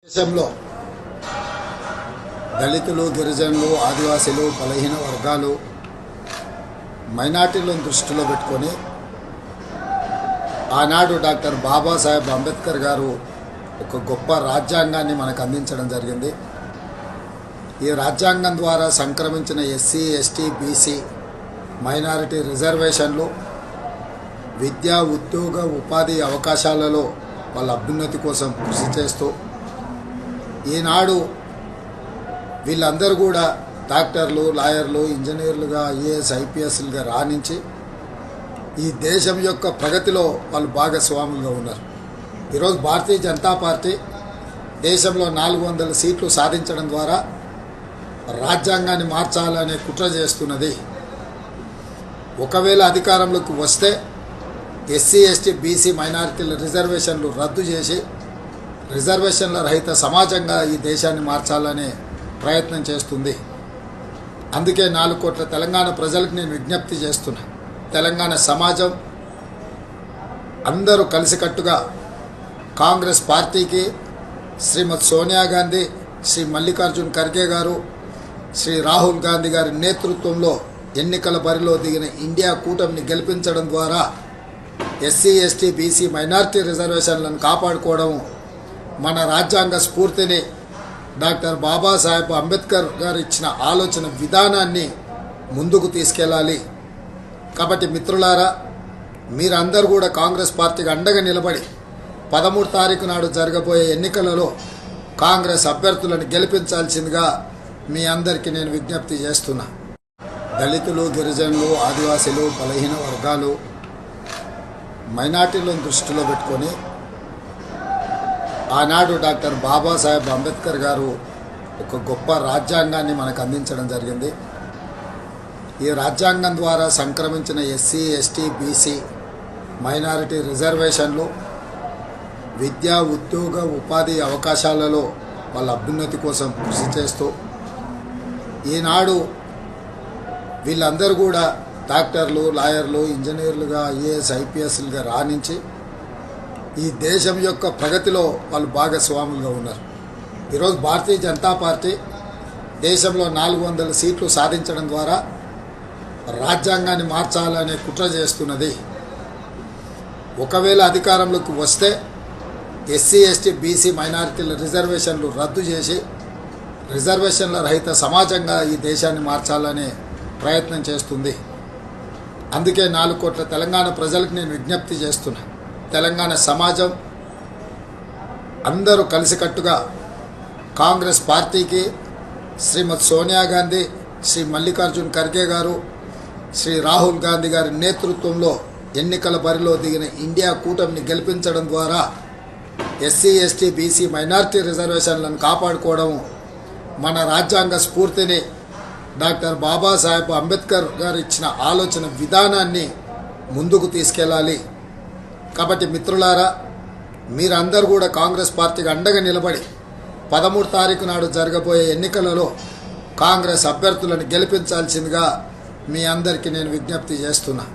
దేశంలో దళితులు, గిరిజనులు, ఆదివాసీలు, బలహీన వర్గాలు, మైనార్టీలను దృష్టిలో పెట్టుకొని ఆనాడు డాక్టర్ బాబాసాహెబ్ అంబేద్కర్ గారు ఒక గొప్ప రాజ్యాంగాన్ని మనకు అందించడం జరిగింది. ఈ రాజ్యాంగం ద్వారా సంక్రమించిన ఎస్సీ, ఎస్టీ, బీసీ, మైనారిటీ రిజర్వేషన్లు విద్యా, ఉద్యోగ, ఉపాధి అవకాశాలలో వాళ్ళ అభ్యున్నతి కోసం కృషి చేస్తూ ఈనాడు వీళ్ళందరూ కూడా డాక్టర్లు, లాయర్లు, ఇంజనీర్లుగా, ఐఏఎస్, ఐపీఎస్లుగా రాణించి ఈ దేశం యొక్క ప్రగతిలో వాళ్ళు భాగస్వాములుగా ఉన్నారు. ఈరోజు భారతీయ జనతా పార్టీ దేశంలో 400 సీట్లు సాధించడం ద్వారా రాజ్యాంగాన్ని మార్చాలనే కుట్ర చేస్తున్నది. ఒకవేళ అధికారంలోకి వస్తే ఎస్సీ, ఎస్టీ, బీసీ, మైనారిటీల రిజర్వేషన్లు రద్దు చేసి రిజర్వేషన్ల రహిత సమాజంగా ఈ దేశాన్ని మార్చాలనే ప్రయత్నం చేస్తుంది. అందుకే 4 కోట్ల తెలంగాణ ప్రజలకు నేను విజ్ఞప్తి చేస్తున్నా. తెలంగాణ సమాజం అందరూ కలిసికట్టుగా కాంగ్రెస్ పార్టీకి, శ్రీమతి సోనియా గాంధీ, శ్రీ మల్లికార్జున్ ఖర్గే గారు, శ్రీ రాహుల్ గాంధీ గారి నేతృత్వంలో ఎన్నికల బరిలో దిగిన ఇండియా కూటమిని గెలిపించడం ద్వారా ఎస్సీ, ఎస్టీ, బీసీ, మైనారిటీ రిజర్వేషన్లను కాపాడుకోవడం, మన రాజ్యాంగ స్ఫూర్తిని, డాక్టర్ బాబాసాహెబ్ అంబేద్కర్ గారు ఇచ్చిన ఆలోచన విధానాన్ని ముందుకు తీసుకెళ్ళాలి. కాబట్టి మిత్రులారా, మీరందరూ కూడా కాంగ్రెస్ పార్టీకి అండగా నిలబడి 13 తారీఖు నాడు జరగబోయే ఎన్నికలలో కాంగ్రెస్ అభ్యర్థులను గెలిపించాల్సిందిగా మీ అందరికీ నేను విజ్ఞప్తి చేస్తున్నా. దళితులు, గిరిజనులు, ఆదివాసీలు, బలహీన వర్గాలు, మైనార్టీలను దృష్టిలో పెట్టుకొని ఆనాడు డాక్టర్ బాబాసాహెబ్ అంబేద్కర్ గారు ఒక గొప్ప రాజ్యాంగాన్ని మనకు అందించడం జరిగింది. ఈ రాజ్యాంగం ద్వారా సంక్రమించిన ఎస్సీ, ఎస్టీ, బీసీ, మైనారిటీ రిజర్వేషన్లు విద్యా, ఉద్యోగ, ఉపాధి అవకాశాలలో వాళ్ళ అభ్యున్నతి కోసం కృషి చేస్తూ ఈనాడు వీళ్ళందరూ కూడా డాక్టర్లు, లాయర్లు, ఇంజనీర్లుగా, ఐఏఎస్, ఐపీఎస్లుగా రాణించి ఈ దేశం యొక్క ప్రగతిలో వాళ్ళు భాగస్వాములుగా ఉన్నారు. ఈరోజు భారతీయ జనతా పార్టీ దేశంలో 400 సీట్లు సాధించడం ద్వారా రాజ్యాంగాన్ని మార్చాలనే కుట్ర చేస్తున్నది. ఒకవేళ అధికారంలోకి వస్తే ఎస్సీ, ఎస్టీ, బీసీ, మైనారిటీల రిజర్వేషన్లు రద్దు చేసి రిజర్వేషన్ల రహిత సమాజంగా ఈ దేశాన్ని మార్చాలనే ప్రయత్నం చేస్తుంది. అందుకే 4 కోట్ల తెలంగాణ ప్రజలకు నేను విజ్ఞప్తి చేస్తున్నా. తెలంగాణ సమాజం అందరూ కలిసికట్టుగా కాంగ్రెస్ పార్టీకి, శ్రీమతి సోనియా గాంధీ, శ్రీ మల్లికార్జున్ ఖర్గే గారు, శ్రీ రాహుల్ గాంధీ గారి నేతృత్వంలో ఎన్నికల బరిలో దిగిన ఇండియా కూటమిని గెలిపించడం ద్వారా ఎస్సీ, ఎస్టీ, బీసీ, మైనారిటీ రిజర్వేషన్లను కాపాడుకోవడం, మన రాజ్యాంగ స్ఫూర్తిని, డాక్టర్ బాబాసాహెబ్ అంబేద్కర్ గారు ఇచ్చిన ఆలోచన విధానాన్ని ముందుకు తీసుకెళ్ళాలి. కాబట్టి మిత్రులారా, మీరందరూ కూడా కాంగ్రెస్ పార్టీకి అండగా నిలబడి 13 తారీఖు నాడు జరగబోయే ఎన్నికలలో కాంగ్రెస్ అభ్యర్థులను గెలిపించాల్సిందిగా మీ అందరికీ నేను విజ్ఞప్తి చేస్తున్నా.